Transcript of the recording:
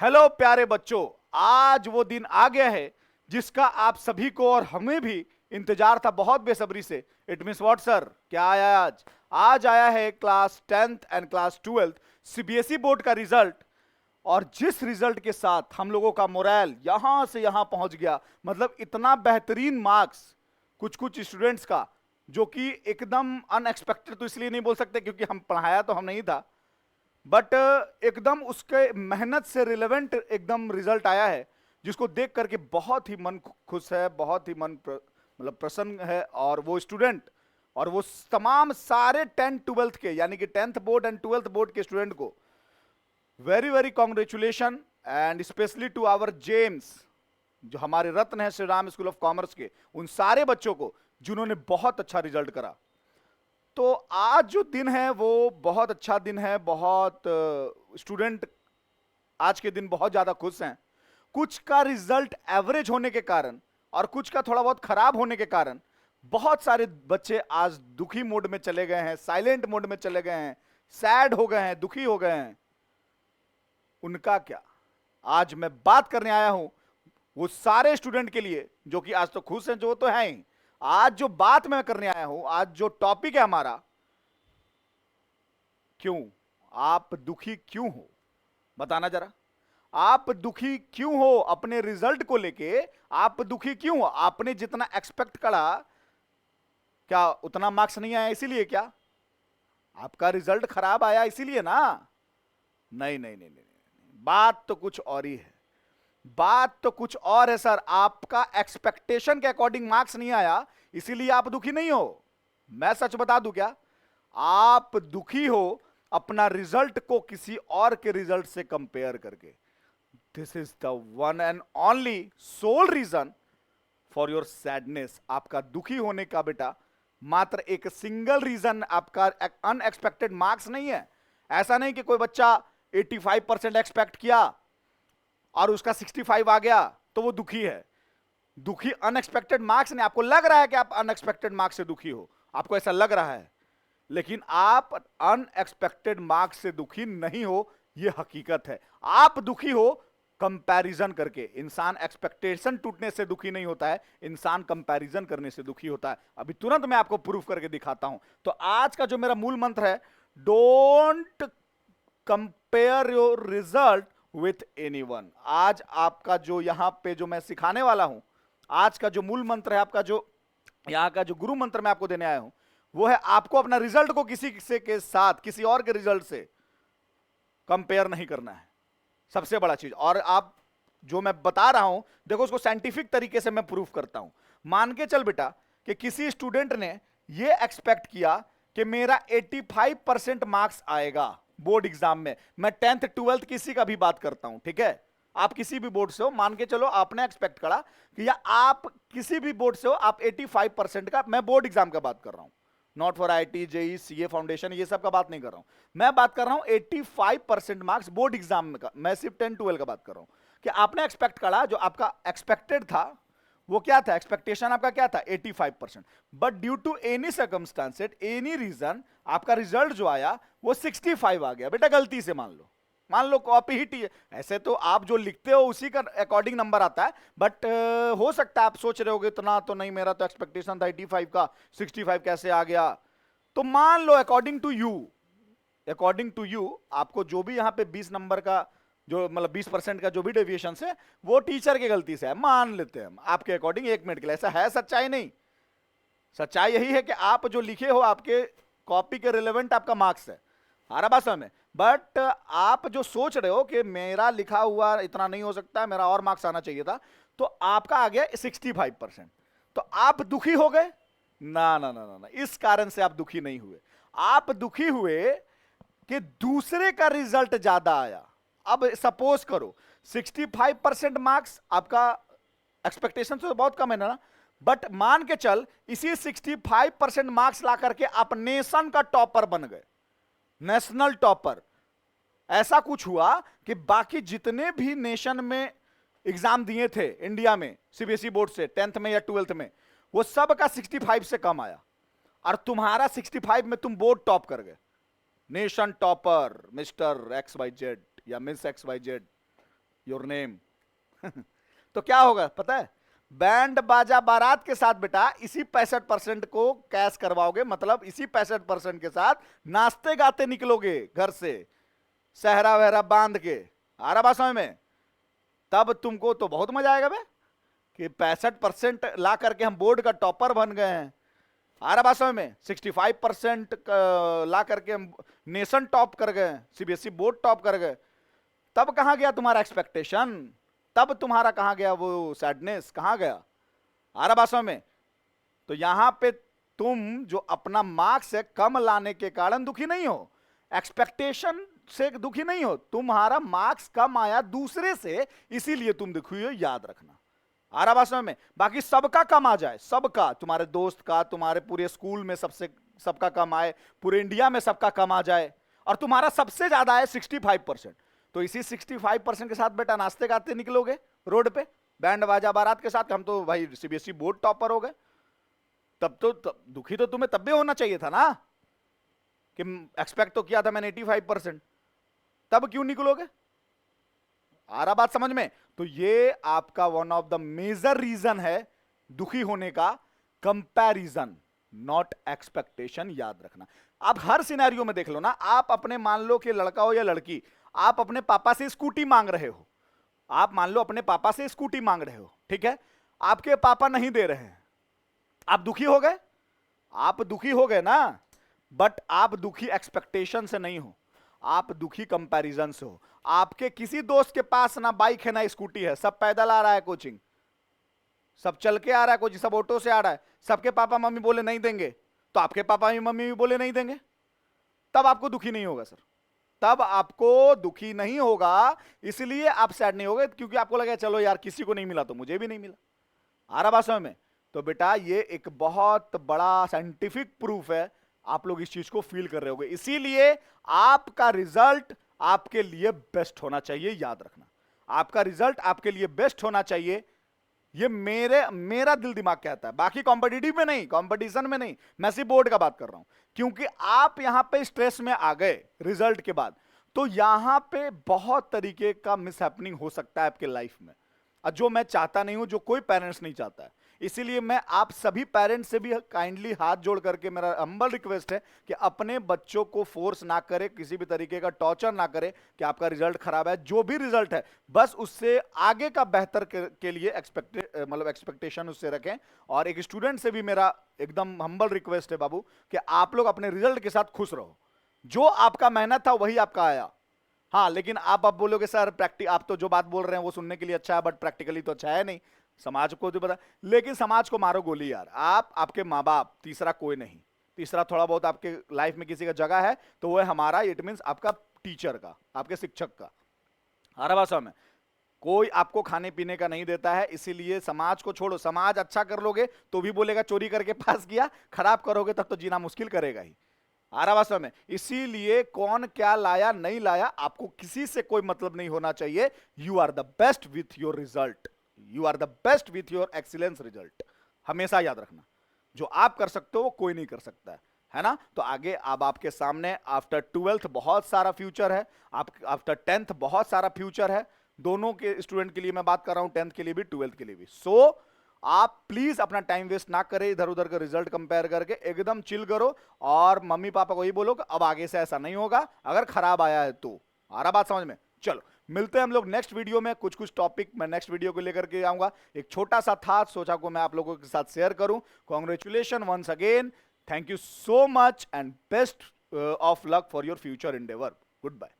Hello प्यारे बच्चों, आज वो दिन आ गया है जिसका आप सभी को और हमें भी इंतजार था बहुत बेसब्री से। It means what sir? क्या आया है आज? आज आया है class 10th and class 12th CBSE board का रिजल्ट। और जिस रिजल्ट के साथ हम लोगों का मोरल यहां से यहां पहुंच गया, मतलब इतना बेहतरीन मार्क्स कुछ कुछ स्टूडेंट्स का, जो कि एकदम अनएक्सपेक्टेड तो इसलिए नहीं बोल सकते क्योंकि हम पढ़ाया तो हम नहीं था, बट एकदम उसके मेहनत से रिलेवेंट एकदम रिजल्ट आया है, जिसको देख करके बहुत ही मन खुश है, बहुत ही मतलब प्रसन्न है। और वो स्टूडेंट और वो तमाम सारे 10th 12th के, यानी कि 10th board and 12th board के स्टूडेंट को very very congratulation, and specially to our gems, जो हमारे रत्न है Shri Ram school of commerce के, उन सारे बच्चों को जिन्होंने बहुत अच्छा रिजल्ट करा। तो आज जो दिन है वो बहुत अच्छा दिन है। बहुत स्टूडेंट आज के दिन बहुत ज्यादा खुश हैं। कुछ का रिजल्ट एवरेज होने के कारण और कुछ का थोड़ा बहुत खराब होने के कारण बहुत सारे बच्चे आज दुखी मोड में चले गए हैं, साइलेंट मोड में चले गए हैं, सैड हो गए हैं, दुखी हो गए हैं। उनका क्या? आज मैं बात करने आया हूं वो सारे स्टूडेंट के लिए जो कि आज तो खुश हैं, जो तो हैं ही। आज जो बात मैं करने आया हूं, आज जो टॉपिक है हमारा, क्यों आप दुखी क्यों हो? बताना जरा। आप दुखी क्यों हो अपने रिजल्ट को लेके? आप दुखी क्यों हो? आपने जितना एक्सपेक्ट करा, क्या उतना मार्क्स नहीं आया इसीलिए? क्या आपका रिजल्ट खराब आया इसीलिए ना? नहीं नहीं नहीं नहीं, नहीं। बात तो कुछ और ही है। बात तो कुछ और है सर। आपका एक्सपेक्टेशन के अकॉर्डिंग मार्क्स नहीं आया इसीलिए आप दुखी नहीं हो। मैं सच बता दूं क्या? आप दुखी हो अपना रिजल्ट को किसी और के रिजल्ट से कंपेयर करके। This is the one and only sole reason for your sadness. आपका दुखी होने का बेटा मात्र एक सिंगल रीजन आपका अनएक्सपेक्टेड मार्क्स नहीं है। ऐसा नहीं कि कोई बच्चा 85% एक्सपेक्ट किया और उसका 65 आ गया तो वो दुखी है। दुखी अनएक्सपेक्टेड मार्क्स नहीं। आपको लग रहा है कि आप अनएक्सपेक्टेड मार्क्स से दुखी हो, आपको ऐसा लग रहा है, लेकिन आप अनएक्सपेक्टेड मार्क्स से दुखी नहीं हो, यह हकीकत है। आप दुखी हो कंपैरिजन करके। इंसान एक्सपेक्टेशन टूटने से दुखी नहीं होता है, इंसान कंपैरिजन करने से दुखी होता है। अभी तुरंत मैं आपको प्रूफ करके दिखाता हूं। तो आज का जो मेरा मूल मंत्र है, don't compare your result with anyone. आज आपका जो यहां पे जो मैं सिखाने वाला हूं, आज का जो मूल मंत्र है, आपका जो यहां का जो गुरु मंत्र मैं आपको देने आया हूं, वो है आपको अपना रिजल्ट को किसी से के साथ, किसी और के रिजल्ट से कंपेयर नहीं करना है। सबसे बड़ा चीज। और आप जो मैं बता रहा हूं, देखो उसको साइंटिफिक तरीके से मैं प्रूफ करता हूं। मान के चल बेटा कि किसी स्टूडेंट ने यह एक्सपेक्ट किया कि मेरा 85% मार्क्स आएगा बोर्ड एग्जाम में। मैं 10th 12th किसी का भी बात करता हूं, ठीक है? आप किसी भी बोर्ड से हो, मान के चलो आपने एक्सपेक्ट करा कि या आप किसी भी बोर्ड से हो, आप 85% का, मैं बोर्ड एग्जाम का बात कर रहा हूं, not for IT JEE CA foundation, ये सब का बात नहीं कर रहा हूं। मैं बात कर रहा हूं 85% मार्क्स बोर्ड एग्जाम का। मैं सिर्फ 10 12 का बात कर रहा हूं कि आपने एक्सपेक्ट करा, जो आपका एक्सपेक्टेड था वो क्या था? एक्सपेक्टेशन आपका क्या था? 85%। But due to any circumstances, any reason, आपका रिजल्ट जो आया वो 65 आ गया। बेटा गलती से मान लो कॉपी ही ऐसे तो आप जो लिखते हो उसी का अकॉर्डिंग नंबर आता है, बट हो सकता है आप सोच रहे होगे इतना तो नहीं, मेरा तो एक्सपेक्टेशन था 85 का, 65 कैसे आ गया? तो मान लो अकॉर्डिंग टू यू आपको जो भी यहां पे 20 नंबर का जो मतलब 20% का जो भी डेविएशन है वो टीचर की गलती से है, मान लेते हैं हम आपके अकॉर्डिंग। 1 मिनट के लिए, ऐसा है सच्चाई नहीं। सच्चाई यही है कि आप जो लिखे हो आपके कॉपी के रिलेवेंट आपका मार्क्स है, हमारा बात समझ में। बट आप जो सोच रहे हो कि मेरा लिखा हुआ इतना नहीं हो सकता, मेरा और मार्क्स आना चाहिए था, तो आपका आ गया 65%। तो आप दुखी हो गए? ना ना ना ना ना, इस कारण से आप दुखी नहीं हुए। आप दुखी हुए कि दूसरे का रिजल्ट ज्यादा आया। अब सपोज करो 65% मार्क्स आपका एक्सपेक्टेशन से तो बहुत कम है ना, बट मान के चल इसी 65% मार्क्स ला करके आप नेशन का टॉपर बन गए, नेशनल टॉपर। ऐसा कुछ हुआ कि बाकी जितने भी नेशन में एग्जाम दिए थे इंडिया में सीबीएसई बोर्ड से 10th में या 12th में, वो सब का 65 से कम आया, और तुम्हारा 65 में तुम बोर्ड टॉप कर गए, नेशन टॉपर, मिस्टर XYZ या मिस XYZ। Your name. तो क्या होगा पता है, बैंड बाजा बारात के साथ बेटा इसी 65% को कैश करवाओगे, मतलब इसी 65% के साथ नाचते गाते निकलोगे घर से, सहरा वहरा बांध के। आ रहा बात समझ में? तब तुमको तो बहुत मजा आएगा बे कि 65% ला करके हम बोर्ड का टॉपर बन गए हैं। आ रहा बात समझ में? 65% ला करके हम नेशन टॉप कर गए, सीबीएसई बोर्ड टॉप कर गए। तब कहां गया तुम्हारा एक्सपेक्टेशन? तब तुम्हारा कहां गया वो सैडनेस? कहां गया? आ रहा बात समझ में? तो यहां पे तुम जो अपना मार्क्स से कम लाने के कारण दुखी नहीं हो, एक्सपेक्टेशन से दुखी नहीं हो, तुम्हारा मार्क्स कम आया दूसरे से, इसीलिए तुम दुखी हो, याद रखना। आ रहा बात समझ में? बाकी सबका कम आ जाए, सबका, तुम्हारे दोस्त का, तुम्हारे पूरे स्कूल में सबसे सबका कम आए, पूरे इंडिया में सबका कम आ जाए, और तुम्हारा सबसे ज्यादा है 65%, तो इसी 65% के साथ बेटा नाचते गाते निकलोगे रोड पे बैंड बाजा बारात के साथ। हम तो भाई सीबीएसई बोर्ड टॉपर हो गए। तब तो दुखी तो तुम्हें तब भी होना चाहिए था ना, कि एक्सपेक्ट तो किया था मैंने 85%, तब क्यों निकलोगे? आ रहा बात समझ में? तो ये आपका one of the major reason है दुखी होने का, कंपैरिजन नॉट एक्सपेक्टेशन। याद रखना। आप हर सिनेरियो में देख लो ना, आप अपने, मान लो कि लड़का हो या लड़की, आप अपने पापा से स्कूटी मांग रहे हो, आप मान लो अपने पापा से स्कूटी मांग रहे हो, ठीक है, आपके पापा नहीं दे रहे हैं, आप दुखी हो गए? आप दुखी हो गए ना, बट आप दुखी एक्सपेक्टेशन से नहीं हो, आप दुखी कंपैरिजन से हो। आपके किसी दोस्त के पास ना बाइक है ना स्कूटी है, सब पैदल आ रहा है कोचिंग, सब चल के आ रहा है कोचिंग, सब ऑटो से आ रहा है, सबके पापा मम्मी बोले नहीं देंगे, तो आपके पापा मम्मी भी बोले नहीं देंगे, तब आपको दुखी नहीं होगा सर, तब आपको दुखी नहीं होगा, इसलिए आप सैड नहीं होगे, क्योंकि आपको लगा चलो यार किसी को नहीं मिला तो मुझे भी नहीं मिला। आ रहा बात समझ में? तो बेटा ये एक बहुत बड़ा साइंटिफिक प्रूफ है, आप लोग इस चीज को फील कर रहे होगे, इसीलिए आपका रिजल्ट आपके लिए बेस्ट होना चाहिए। याद रखना, आपका रिजल्ट आपके लिए बेस्ट होना चाहिए, ये मेरा दिल दिमाग कहता है, बाकी कॉम्पिटिटिव में नहीं, कंपटीशन में नहीं, मैं सिर्फ बोर्ड का बात कर रहा हूं, क्योंकि आप यहां पे स्ट्रेस में आ गए रिजल्ट के बाद, तो यहां पे बहुत तरीके का मिसहैपनिंग हो सकता है आपके लाइफ में, जो मैं चाहता नहीं हूं, जो कोई पेरेंट्स नहीं चाहता है। इसीलिए मैं आप सभी पेरेंट्स से भी काइंडली हाथ जोड़ करके मेरा हम्बल रिक्वेस्ट है कि अपने बच्चों को फोर्स ना करें, किसी भी तरीके का टॉर्चर ना करें कि आपका रिजल्ट खराब है, जो भी रिजल्ट है बस उससे आगे का बेहतर के लिए एक्सपेक्टेशन उससे रखें। और एक स्टूडेंट से भी मेरा एकदम हम्बल रिक्वेस्ट है बाबू कि आप लोग अपने रिजल्ट के साथ खुश रहो, जो आपका मेहनत था वही आपका आया। हाँ, लेकिन आप अब बोलोगे सर आप तो जो बात बोल रहे हैं वो सुनने के लिए अच्छा है, बट प्रैक्टिकली तो अच्छा है नहीं, समाज को तो पता, लेकिन समाज को मारो गोली यार, आप, आपके माँ बाप, तीसरा कोई नहीं, तीसरा थोड़ा बहुत आपके लाइफ में किसी का जगह है तो वो है हमारा, इट मींस आपका टीचर का, आपके शिक्षक का। हर भाषा में कोई आपको खाने पीने का नहीं देता है, इसीलिए समाज को छोड़ो, समाज अच्छा कर लोगे तो भी बोलेगा चोरी करके पास किया, खराब करोगे तब तो जीना मुश्किल करेगा ही। आरावासा में, इसीलिए कौन क्या लाया नहीं लाया आपको किसी से कोई मतलब नहीं होना चाहिए। You are the best with your result, you are the best with your excellence result, हमेशा याद रखना। जो आप कर सकते हो वो कोई नहीं कर सकता है ना। तो आगे अब आपके सामने आफ्टर 12th बहुत सारा फ्यूचर है, आप आफ्टर 10th बहुत सारा फ्यूचर है, दोनों के स्टूडेंट के लिए मैं बात कर रहा हूं, 10th के लिए भी 12th के लिए भी। सो आप प्लीज अपना टाइम वेस्ट ना करें इधर उधर का रिजल्ट कंपेयर करके, एकदम चिल करो और मम्मी पापा को ही बोलो कि अब आगे से ऐसा नहीं होगा अगर खराब आया है तो। आ रहा बात समझ में? चलो मिलते हैं हम लोग नेक्स्ट वीडियो में, कुछ कुछ टॉपिक मैं नेक्स्ट वीडियो को लेकर के आऊंगा, एक छोटा सा था सोचा को मैं आप लोगों के साथ शेयर करूं। Congratulation once again, thank you so much and best of luck for your future endeavour. Good bye.